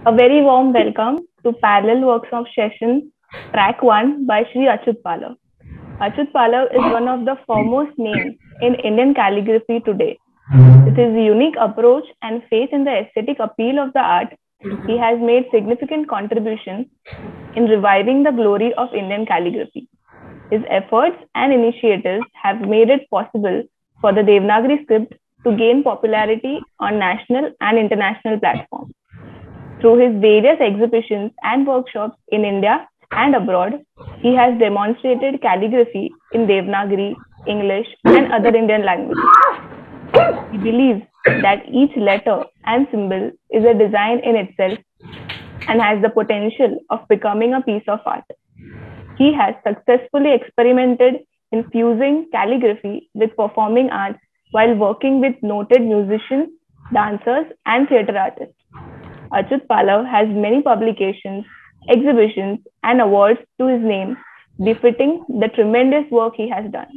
A very warm welcome to Parallel Workshop Session Track 1 by Sri Achut Palav. Achut Palav is one of the foremost names in Indian calligraphy today. With his unique approach and faith in the aesthetic appeal of the art, he has made significant contributions in reviving the glory of Indian calligraphy. His efforts and initiatives have made it possible for the Devanagari script to gain popularity on national and international platforms. Through his various exhibitions and workshops in India and abroad, he has demonstrated calligraphy in Devanagari, English, and other Indian languages. He believes that each letter and symbol is a design in itself and has the potential of becoming a piece of art. He has successfully experimented in fusing calligraphy with performing arts while working with noted musicians, dancers, and theatre artists. Achut Palav has many publications, exhibitions, and awards to his name, befitting the tremendous work he has done.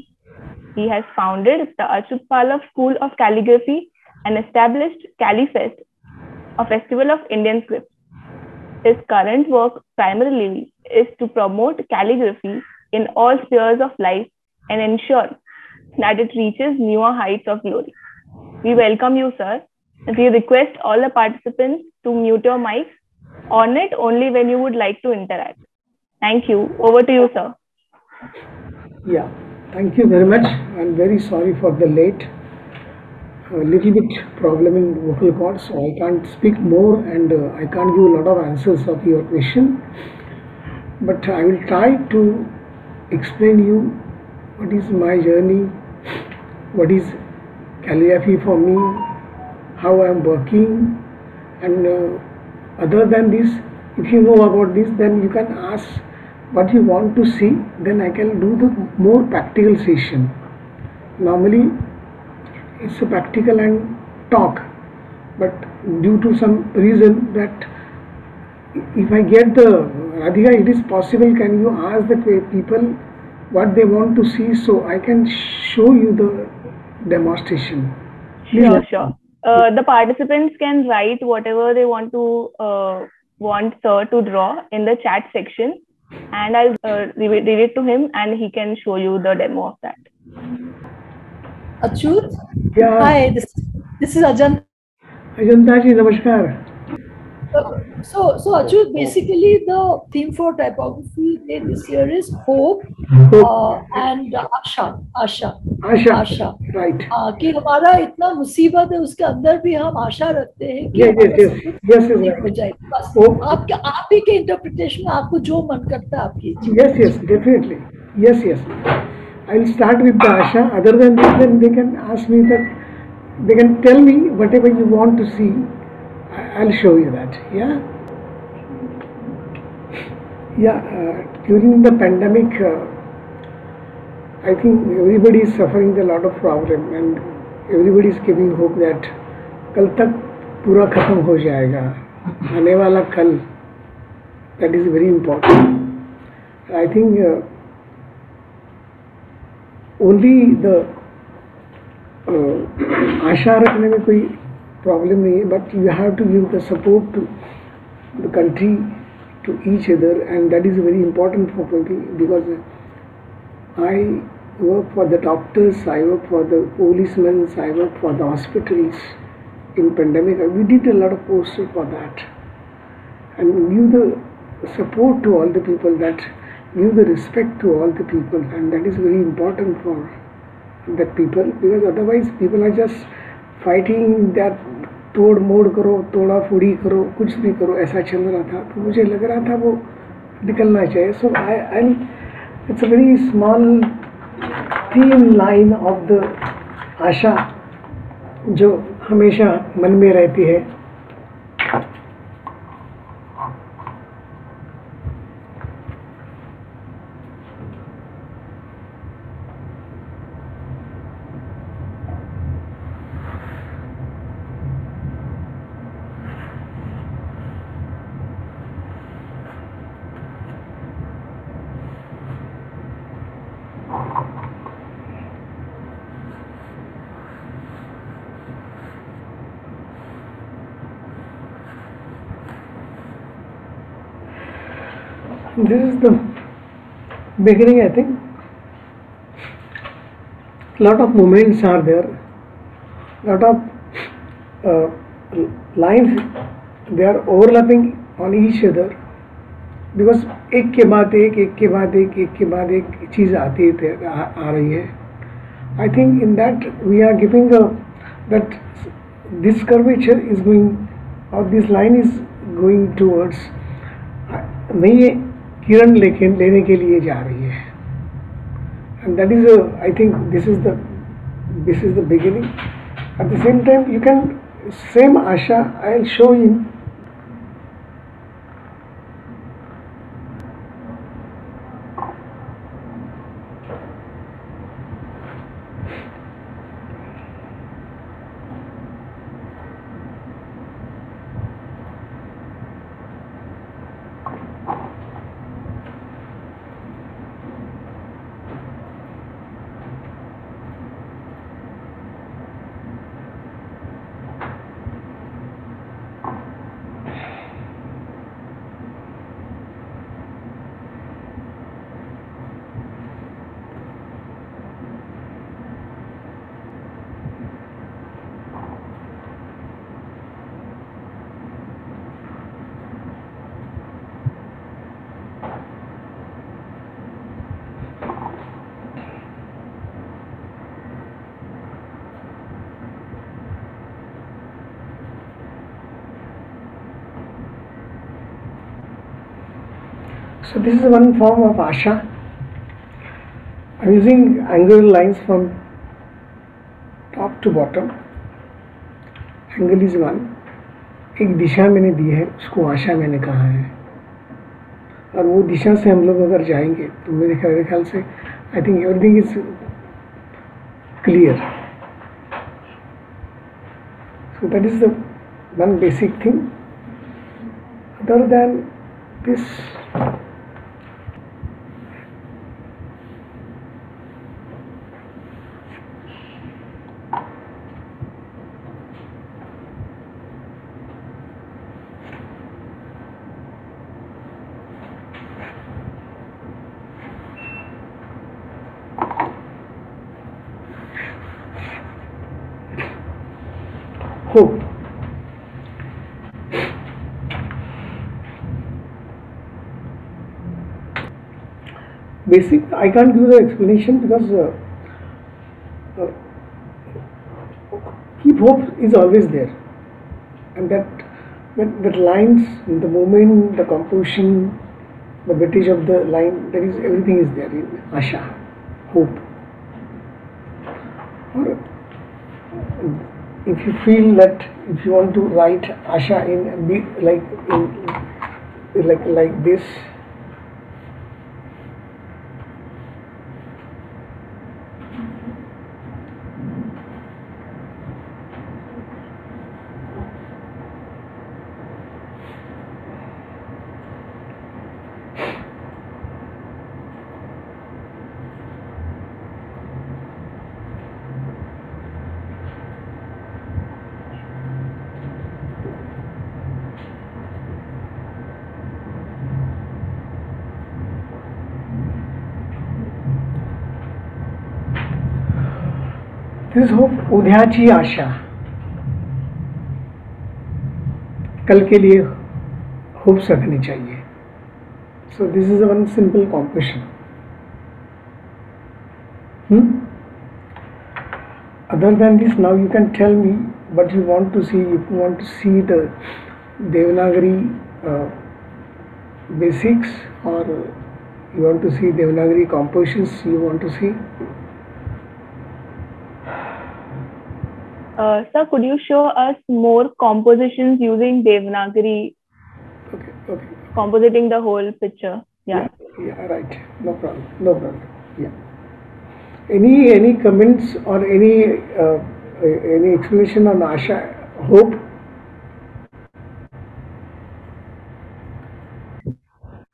He has founded the Achut Palav School of Calligraphy and established CalliFest, a festival of Indian script. His current work primarily is to promote calligraphy in all spheres of life and ensure that it reaches newer heights of glory. We welcome you, sir. We request all the participants to mute your mics, on it only when you would like to interact. Thank you. Over to you, sir. Yeah, thank you very much. I'm very sorry for the late. A little bit problem in vocal cords, so I can't speak more and I can't give a lot of answers of your question. But I will try to explain you what is my journey, what is calligraphy for me, how I am working, and other than this, if you know about this, then you can ask what you want to see, then I can do the more practical session. Normally it's a practical and talk, but due to some reason that if I get the Radhika, it is possible, can you ask the people what they want to see so I can show you the demonstration. Sure. The participants can write whatever they want sir to draw in the chat section, and I'll read it to him, and he can show you the demo of that. Achut? Yeah. Hi, this is Ajanta. Ajanta ji, namaskar. So Achut, basically the theme for typography day this year is hope and Asha right. कि हमारा इतना मुसीबत है उसके अंदर भी हम आशा रखते हैं कि yes, हो जाए बस आप ही के इंटरप्रिटेशन आपको जो मन करता है आप कीजिए. Yes, definitely. Yes. I will start with the Asha. Other than this, then they can ask me that, they can tell me whatever you want to see. I'll show you that. During the pandemic, I think everybody is suffering a lot of problem and everybody is giving hope that कल तक पूरा खत्म हो जाएगा, आने वाला कल. That is very important. I think only the आशा रखने में कोई प्रॉब्लम नहीं है, but you have to give the support to the country, to each other, and that is very important for me because I work for the doctors, I work for the policemen, I work for the hospitals. In pandemic, we did a lot of posters for that, and give the support to all the people, that give the respect to all the people, and that is very important for that people, because otherwise people are just fighting that तोड़ मोड़ करो, तोड़ा फोड़ी करो, कुछ भी करो, ऐसा चल रहा था. तो मुझे लग रहा था वो निकलना चाहिए. So it's a very small thin line of the आशा जो हमेशा मन में रहती है. This is the beginning, I think. Lot of moments are there, lot of uh, lines, they are overlapping on each other, because एक के बाद एक चीज़ आ रही है. I think in that we are giving that this curvature is going, or this line is going towards नई किरण लेने के लिए जा रही है. And that is I think this is the beginning. At the same time, you can same Asha, I'll show you. So this is one form of Asha. I'm using angular lines from top to bottom. Angle is one. एक दिशा मैंने दी है, उसको आशा मैंने कहा है, और वो दिशा से हम लोग अगर जाएंगे तो मेरे ख्याल से I think everything is clear. So that is the one basic thing. Other than this, hope. Basic, I can't give the explanation because keep hope is always there, and that lines, the moment, the composition, the weightage of the line, that is everything is there in Asha, hope. Or if you feel that if you want to write Asha in like this, this hope, उद्याची आशा, कल के लिए hopes रखनी चाहिए. So this is one simple composition. Other than this, now you can tell me what you want to see. If you want to see the Devanagari basics, or you want to see Devanagari compositions, you want to see. Sir, could you show us more compositions using Devanagari? Okay. Compositing the whole picture. Yeah, right. No problem. Yeah. Any comments or any explanation on Asha, hope?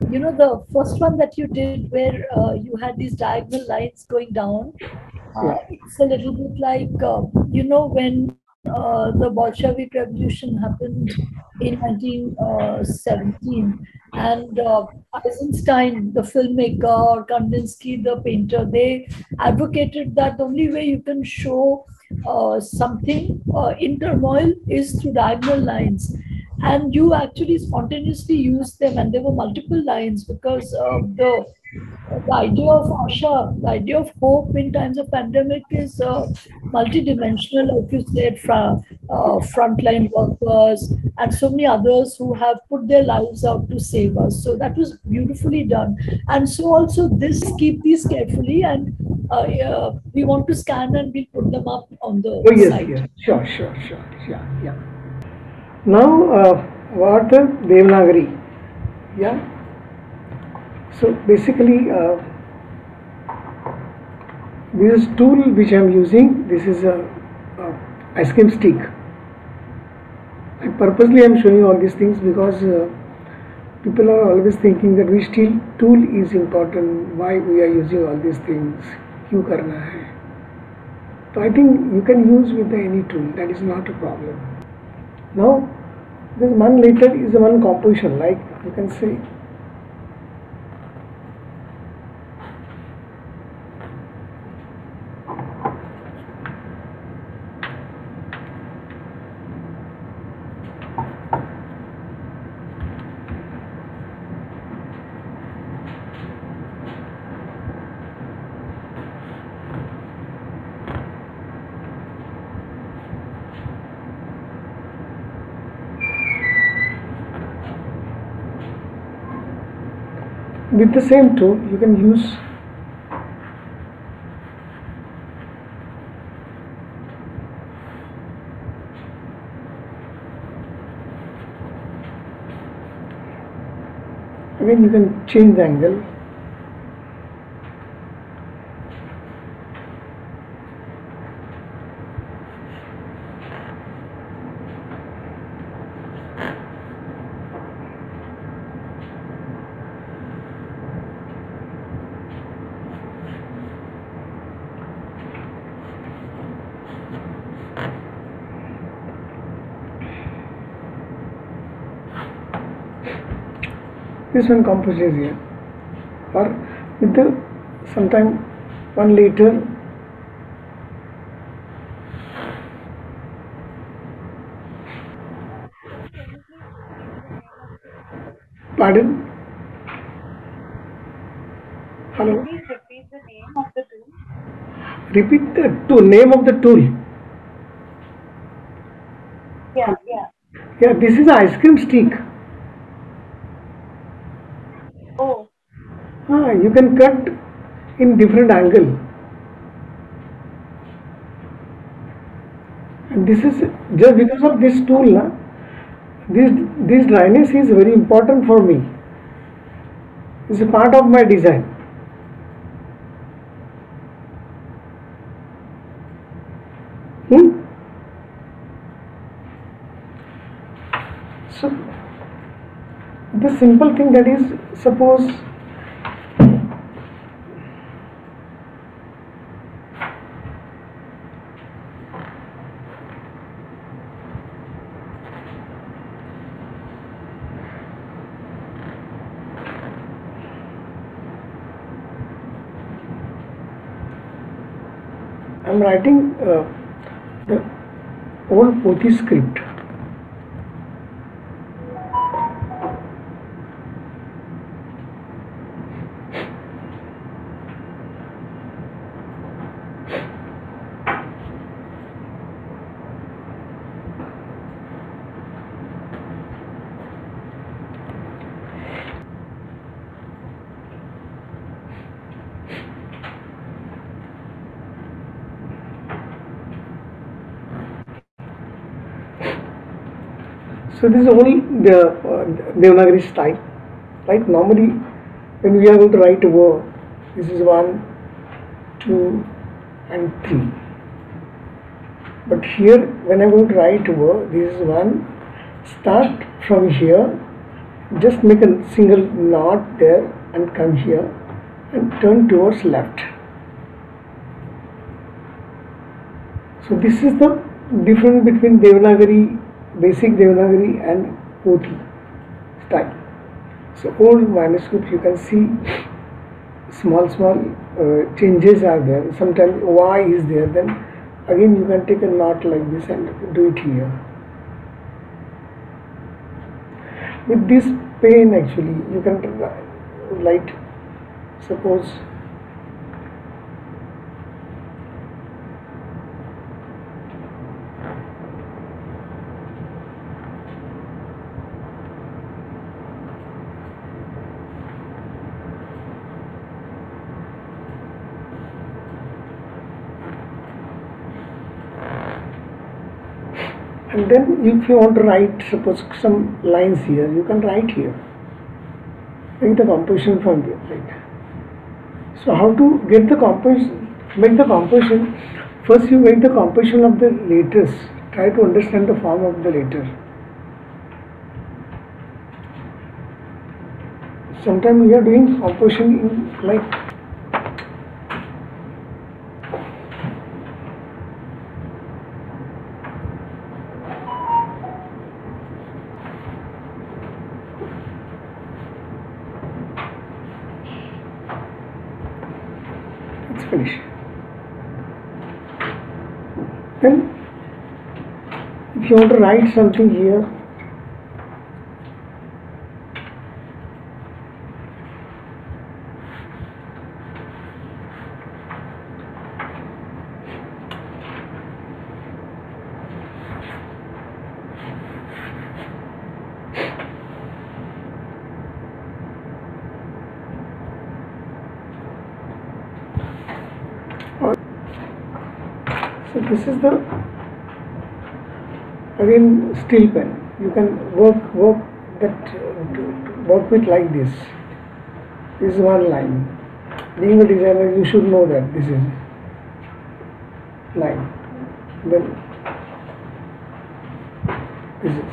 You know, the first one that you did where you had these diagonal lines going down, it's a little bit like, when the Bolshevik Revolution happened in 1917, And Eisenstein, the filmmaker, or Kandinsky, the painter, they advocated that the only way you can show something in turmoil is through diagonal lines. And you actually spontaneously use them, and there were multiple lines because the idea of Asha, the idea of hope in times of pandemic is multidimensional, like you said, frontline workers and so many others who have put their lives out to save us. So that was beautifully done. And so also this, keep these carefully, and we want to scan and we'll put them up on the Oh, yes, site. yes. Sure, sure, sure. Yeah, yeah. Now, about the Devanagari. Yeah. So basically, this tool which I am using, this is a ice cream stick. I purposely am showing all these things because people are always thinking that which tool is important, why we are using all these things, क्यों करना है. So I think you can use with any tool, that is not a problem. Now, this one later is one composition, like you can say. With the same tool, you can use again, you can change the angle. This one composition is here, or with the sometime one later pardon. Hello. Please repeat the name of the tool. Repeat the tool, name of the tool. Yeah, yeah. Yeah, this is an ice cream stick. Oh, You can cut in different angle. And this is just because of this tool, this dryness is very important for me. It's a part of my design. So the simple thing that is, suppose I am writing the old Pothi script. So this is only the Devanagari style, right? Normally, when we are going to write a word, this is 1, 2, and 3. But here, when I am going to write a word, this is 1. Start from here, just make a single knot there, and come here, and turn towards left. So this is the difference between Devanagari, basic Devanagari and Pothi style. So old manuscript, you can see small changes are there. Sometimes Y is there. Then again you can take a knot like this and do it here. With this pen actually you can write, suppose and then if you want to write, suppose some lines here, you can write here. Make the composition from there. Right. So how to get the composition? Make the composition. First you make the composition of the letters. Try to understand the form of the letter. Sometimes we are doing composition in like finish. Then if you want to write something here, so this is the again steel pen. You can work with like this. This is one line. Being a designer, you should know that this is line. Then this is.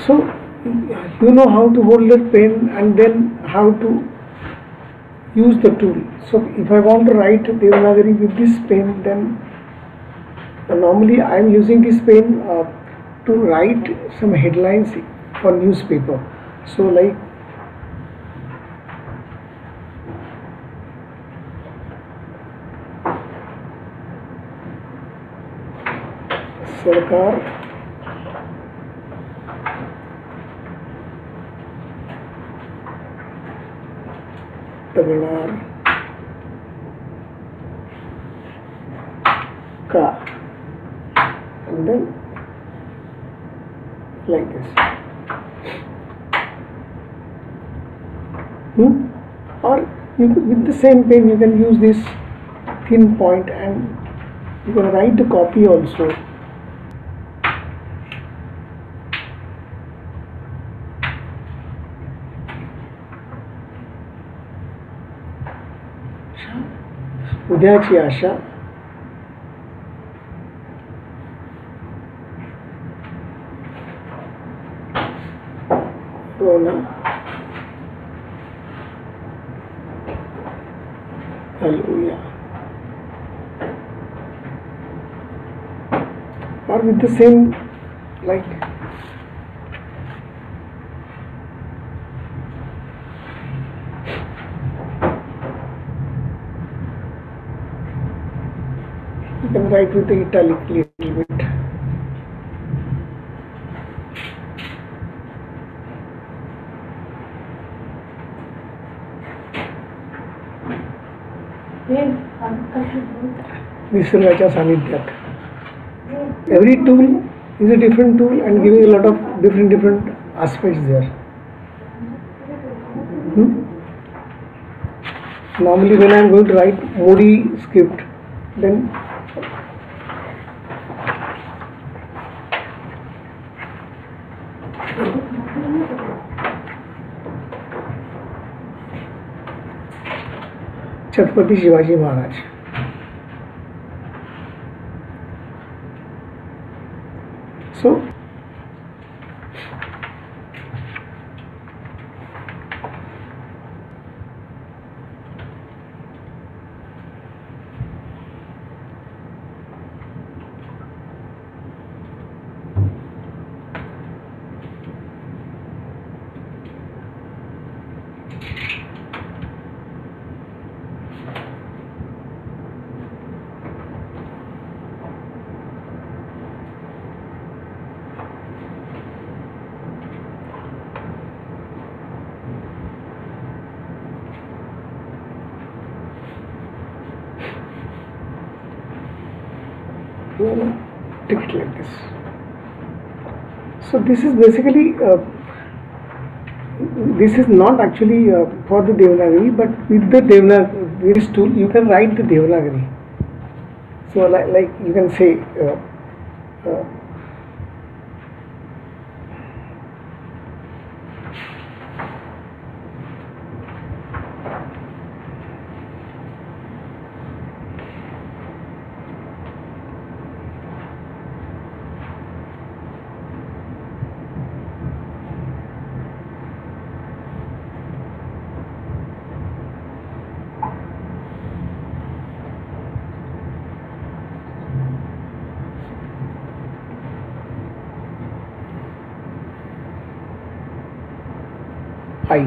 So you know how to hold the pen and then how to use the tool. So if I want to write Devanagari with this pen, then normally I am using this pen to write some headlines for newspaper. So like Sarkar तगड़ा का, and then like this. Or you could, with the same pen you can use this thin point and you can write the copy also. उद्याची आशा रोना Hallelujah. Or with the same like you can write with the italic little bit. निसर्गाच्या सानिध्यात. Every tool is a different tool and giving a lot of different aspects there. Normally when I am going to write Modi script, then Chhatrapati Shivaji Maharaj. So will take it like this. So this is basically this is not actually for the Devanagari, but with the Devanagari, with this tool you can write the Devanagari. So like you can say uh, I.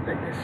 Like this.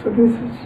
So this is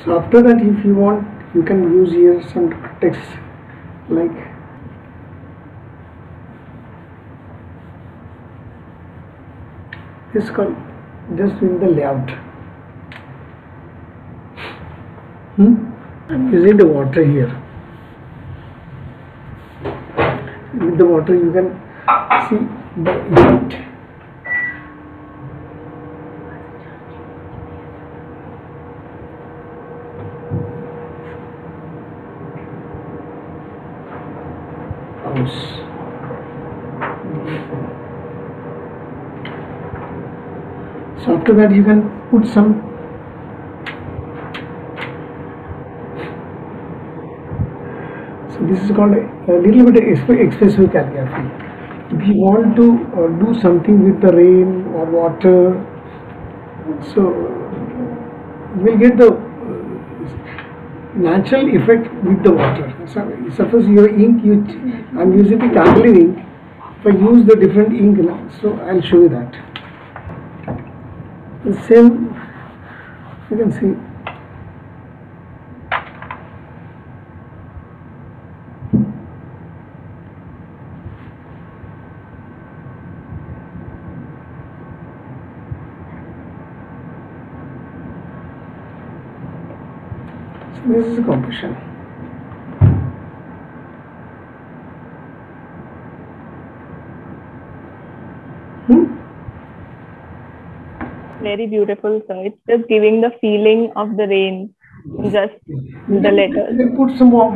so after that, if you want, you can use here some text like this called just doing the layout. I'm using the water here. With the water you can see the effect. So after that you can put some this is called a little bit expressive calligraphy. If you want to do something with the rain or water, so you will get the natural effect with the water. So suppose your ink, I'm using the Candle ink. If I use the different ink, so I'll show you that. The same, you can see. This is composition. Very beautiful, sir. It's just giving the feeling of the rain, just the letters. You put some more.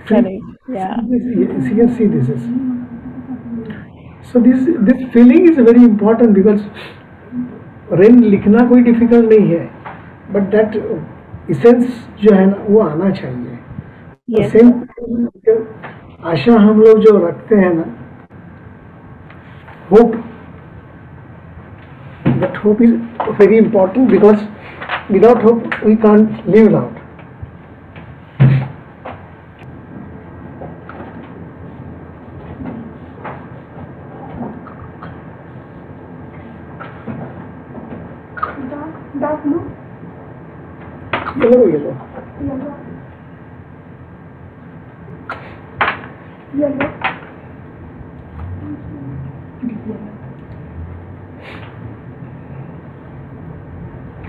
Correct. Yeah. You can see this is. So this feeling is very important because rain लिखना कोई difficult नहीं है, but that essence जो है ना वो आना चाहिए. Yes. Same आशा हम लोग जो रखते हैं ना, hope. That hope is very important because without hope we can't live out. Dark blue. Yellow, yellow. Yellow.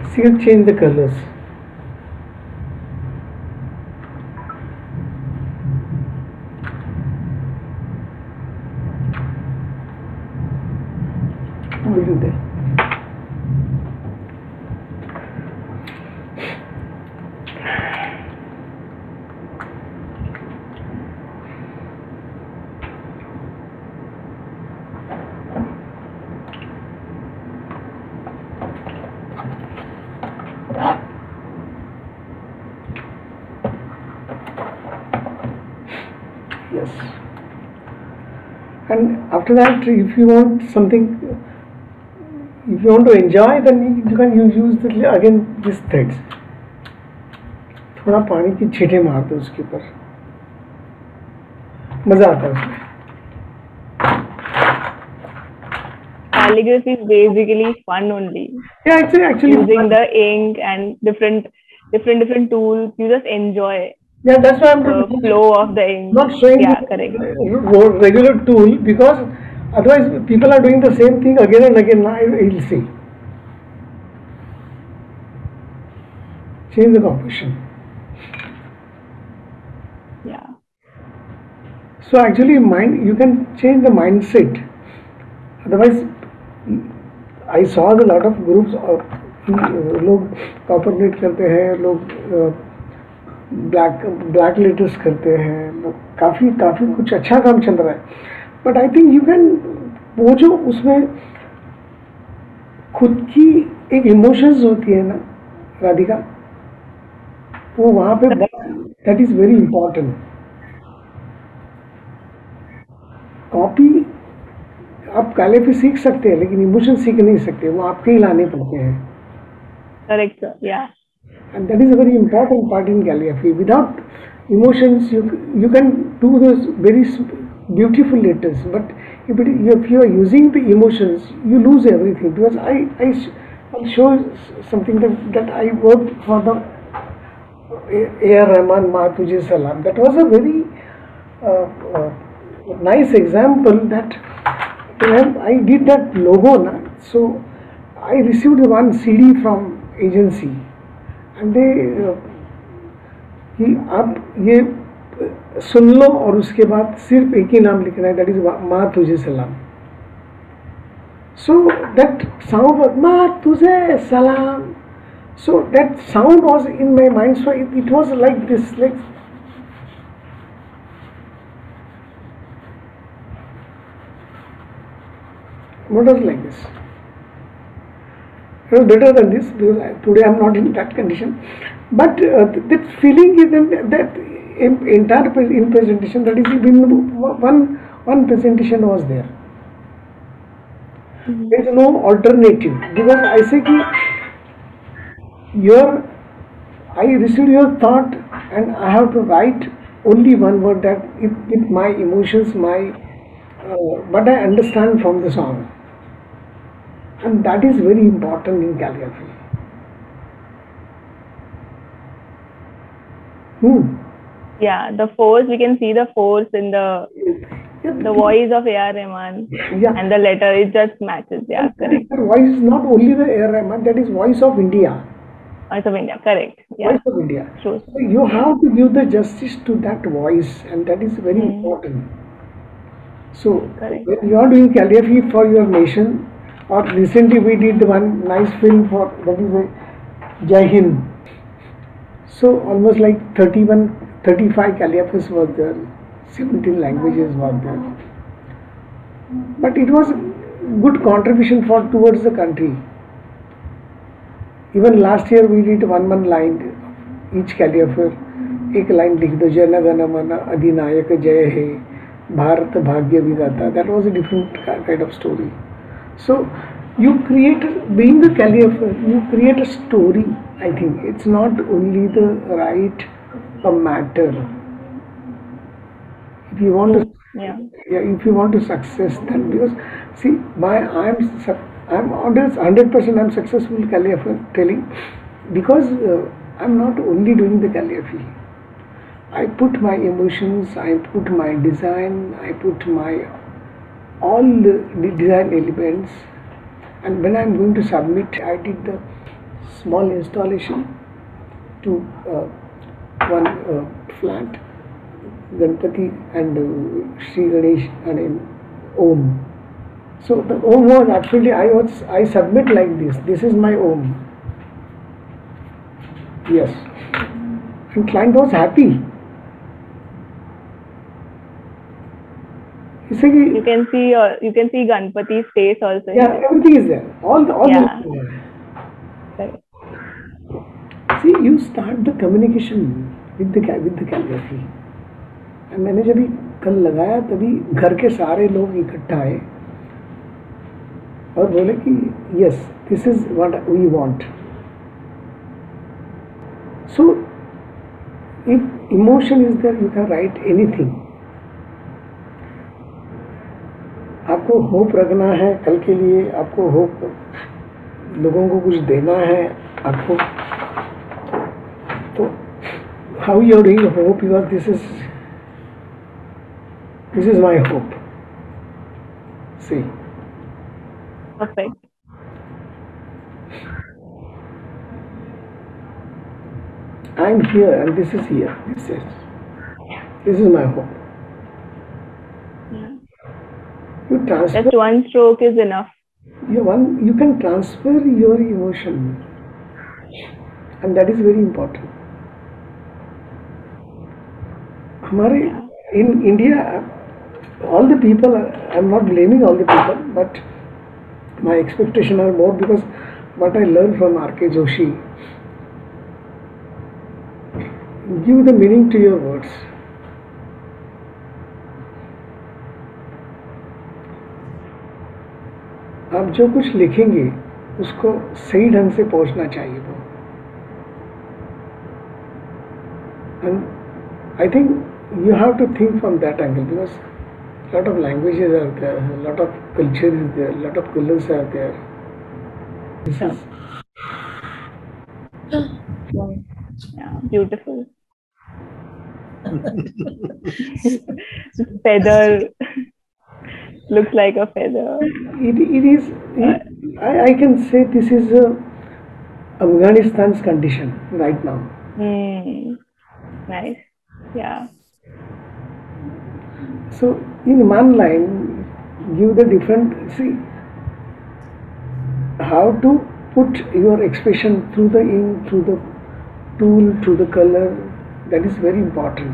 So you can change the colors. We'll do that. Yes. And after that, if you want something, if you want to enjoy, then you can use again these threads. थोड़ा पानी की छींटे मार दो उसके ऊपर, मजा आता है उसमें. Calligraphy is basically fun only. Yeah, actually Using the ink and different tools, you just enjoy yeah, that's why I'm the flow of the ink. not showing Yeah, the correct. regular tool because otherwise people are doing the same thing again and again. You'll see. Change the composition. Yeah. So actually, you can change the mindset. Otherwise, I saw a lot of groups of लोग copper plate करते हैं, लोग black letters करते हैं, काफ़ी कुछ अच्छा काम चल रहा है. But I think you can, वो जो उसमें खुद की एक इमोशंस होती है ना राधिका, वो वहाँ पे that is very important. Copy आप कैलिग्राफी सीख सकते हैं लेकिन इमोशन सीख नहीं सकते, वो आपके ही लाने पड़ते हैं. Correct, sir. Yeah. And that is a very important part in calligraphy. Without emotions, you can do those very beautiful letters. But if you are using the emotions, you lose everything. Because I'll show something that I worked for the A.R. Rahman Ma Tujhe Salam. That was a very nice example that when I did that logo, so I received one CD from agency. And कि आप ये सुन लो और उसके बाद सिर्फ एक ही नाम लिखना है, दैट इज माँ तुझे सलाम. सो दैट साउंड वाज माँ तुझे सलाम. So that sound was in my mind. So it was like this, like what was like this. It was better than this because today I am not in that condition. But that feeling is that entire in presentation, that is even one presentation was there. There is no alternative because I say कि I received your thought and I have to write only one word that with my emotions, what I understand from the song. And that is very important in calligraphy. Yeah, the force, we can see the force in the voice of A.R. Rahman. Yeah. And the letter, it just matches. Yeah, correct. That voice is not only the A.R. Rahman, that is voice of India. Voice of India, correct. Yeah, Voice of India. true. So you have to give the justice to that voice, and that is very important. So Correct. when you are doing calligraphy for your nation, or recently we did one nice film for that is a Jai Hind. So almost like 31, 35 calligraphers was there, 17 languages were there. But it was good contribution for towards the country. Even last year we did one line, each calligrapher, एक line लिख दो, जन गण मन अधिनायक जय हे, भारत भाग्य विधाता. That was a different kind of story. So you create, being a calligrapher, you create a story. I think it's not only the write a matter. If you want to, Yeah. if you want to success, then because see, I'm honest, 100% I'm successful calligrapher telling, because I'm not only doing the calligraphy. I put my emotions, I put my design, I put my all the design elements, and when I'm going to submit, I did the small installation to one flat Ganpati and Sri Ganesh and Om. So the Om was actually I submit like this. This is my Om. Yes, and client was happy. He said, You can see Ganpati's face also. yeah, everything is there. All Yeah. the Correct. See, you start the communication with the calligraphy. And मैंने जब ये कल लगाया तभी घर के सारे लोग इकट्ठा आए और बोले कि yes, this is what we want. So if emotion is there, you can write anything. आपको होप रखना है कल के लिए, आपको होप लोगों को कुछ देना है आपको, तो how you are doing hope, because this is my hope. See, Perfect. I am here and this is here. This is my hope. Yeah. You transfer. Just one stroke is enough. You can transfer your emotion, and that is very important. हमारे in India, all the people, I'm not blaming all the people, but my expectation are more, because what I learned from R.K. Joshi, give the meaning to your words. आप जो कुछ लिखेंगे उसको सही ढंग से पहुंचना चाहिए वो. And I think you have to think from that angle, because a lot of languages are there, a lot of culture is there, a lot of colors are there. This is Yeah, beautiful. Feather looks like a feather. it is. I can say this is Afghanistan's condition right now. Nice. Yeah. So in one line, give the different, see how to put your expression through the ink, through the tool, through the color. That is very important.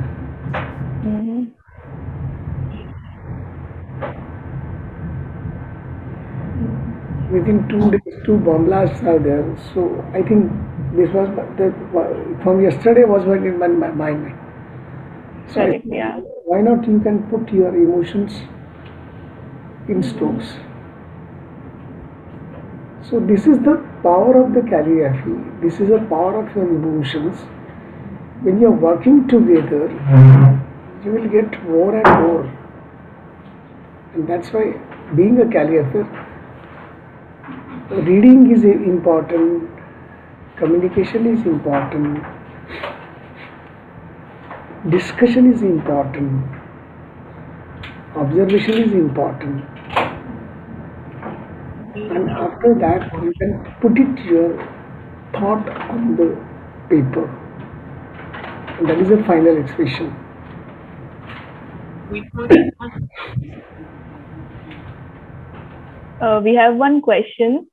Within 2 days, 2 bomb blasts are there. So I think this was from yesterday was in my mind. So Correct. Yeah. why not you can put your emotions in strokes. So this is the power of the calligraphy. This is the power of your emotions. When you are working together, you will get more and more. And that's why being a calligrapher, reading is important, communication is important, discussion is important, observation is important, and after that you can put it your thought on the paper. And that is the final expression. We have one question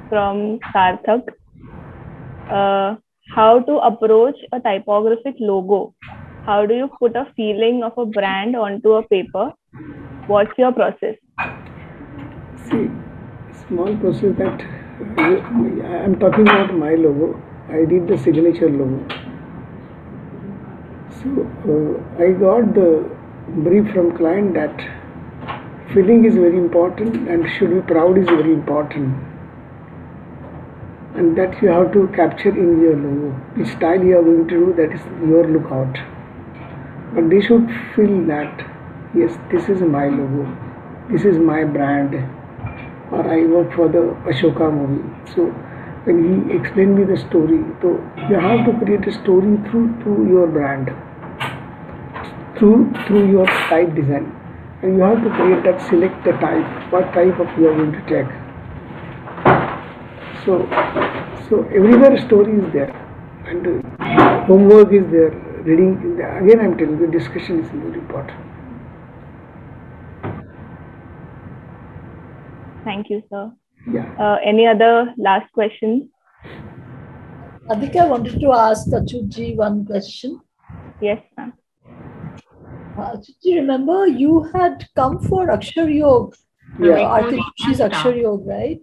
from Sarthak. How to approach a typographic logo? How do you put a feeling of a brand onto a paper? What's your process? See, small process that I'm talking about my logo. I did the signature logo. So I got the brief from client that feeling is very important and should be proud is very important, and that you have to capture in your logo. Which style you are going to do, that is your lookout. But they should feel that yes, this is my logo, this is my brand, or I work for the Ashoka movie. So when he explained me the story, so you have to create a story through your brand, through your type design, and you have to create that, select the type, what type of you are going to take. So everywhere story is there, and homework is there, reading is there. Again I'm telling you, discussion is very important. Thank you, sir. Yeah. Any other last questions? Adhika, I wanted to ask Achutji one question. Yes, ma'am. Achutji, remember you had come for Akshar Yog. Yeah. Arti Joshi's Akshar Yog, right?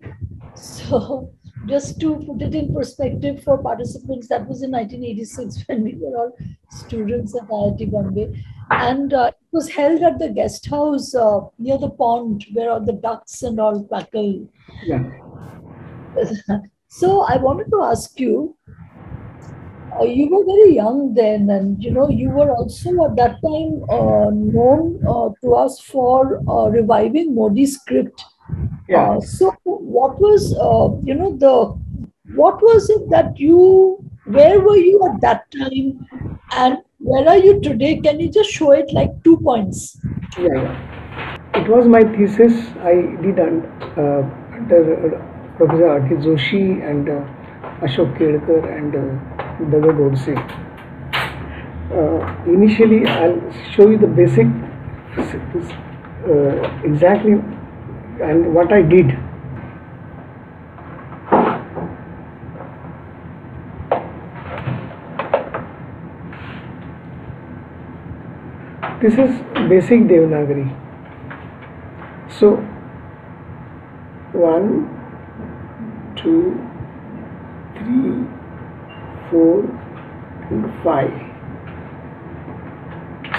So just to put it in perspective for participants, that was in 1986 when we were all students at IIT Bombay. And it was held at the guest house near the pond where all the ducks and all quackle. Yeah. So I wanted to ask you, you were very young then, and you were also at that time known to us for reviving Modi's script. Yeah. So what was what was it that where were you at that time, and where are you today? Can you just show it like 2 points? Yeah. It was my thesis. I did under Professor Arti Joshi and Ashok Kedkar and Daga Godse. Initially, I'll show you the basic exactly and what I did. This is basic Devanagari. So 1, 2, 3, 4 and 5.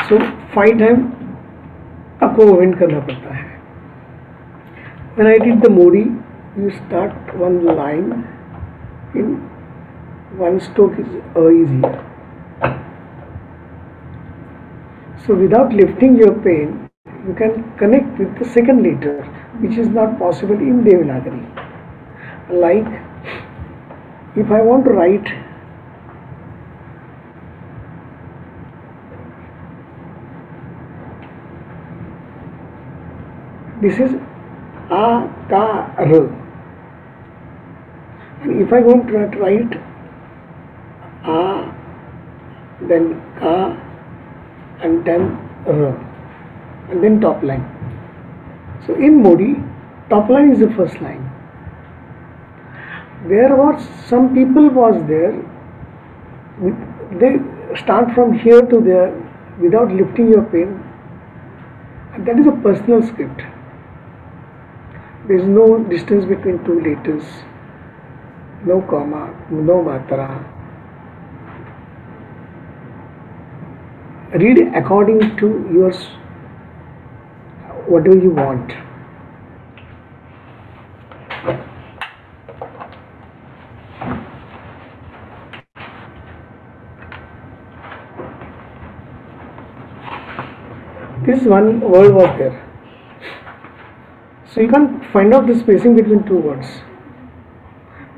So 5 times आपको movement करना पड़ता है. When I did the Modi, you start one line in one stroke is here. So without lifting your pen, you can connect with the second letter, which is not possible in Devanagari. Like if I want to write this is A, Ka, R. And if I want to write A, then Ka, and then R, and then top line. So in Modi, top line is the first line. There was some people was there, they start from here to there without lifting your pen, and that is a personal script. There is no distance between two letters, no comma, no matra. Read according to yours, whatever you want. This one word was there. So you can't find out the spacing between two words.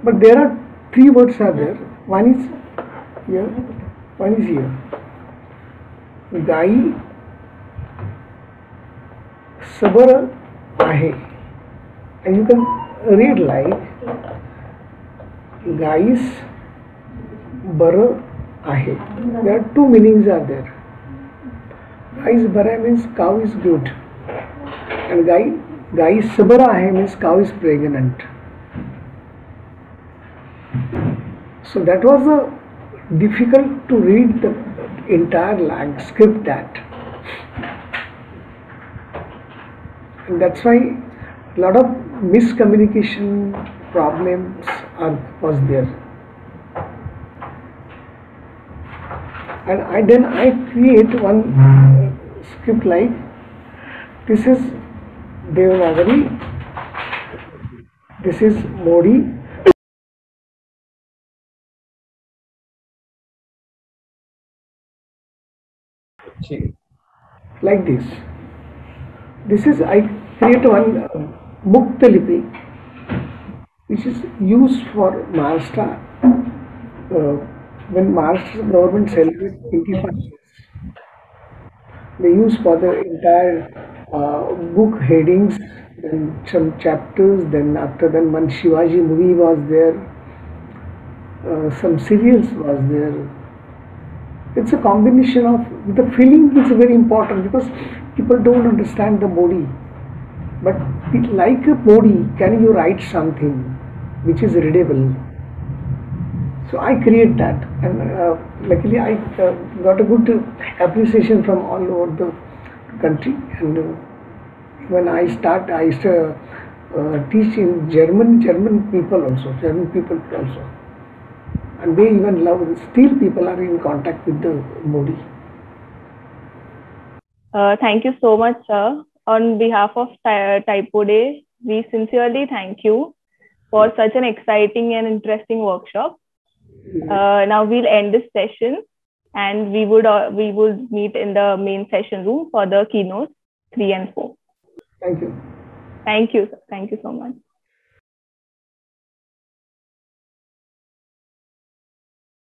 But there are 3 words are there. One is here, one is here. Gai sabar ahe, and you can read like guys बरं आहे. There are two meanings are there. Guy is बरं means cow is good, and guy is sabara आहे means cow is pregnant. So that was difficult to read the entire script that, and that's why a lot of miscommunication problems was there. And then I create one script like this is Devanagari, this is Modi, like this. This is I create one Mukta Lipi, which is used for Maharashtra. When Maharashtra government celebrates 25 years, they use for the entire book headings, then some chapters, then after then one Shivaji movie was there, some serials was there. It's a combination of, the feeling is very important because people don't understand the body. But like a body, can you write something which is readable? So I create that, and luckily I got a good appreciation from all over the country. And when I used to teach in German people also, and they even love. Still, people are in contact with the Modi. Thank you so much, sir. On behalf of Typo Day, we sincerely thank you for such an exciting and interesting workshop. Now we'll end this session, and we would meet in the main session room for the keynotes 3 and 4. Thank you. Thank you, sir. Thank you so much.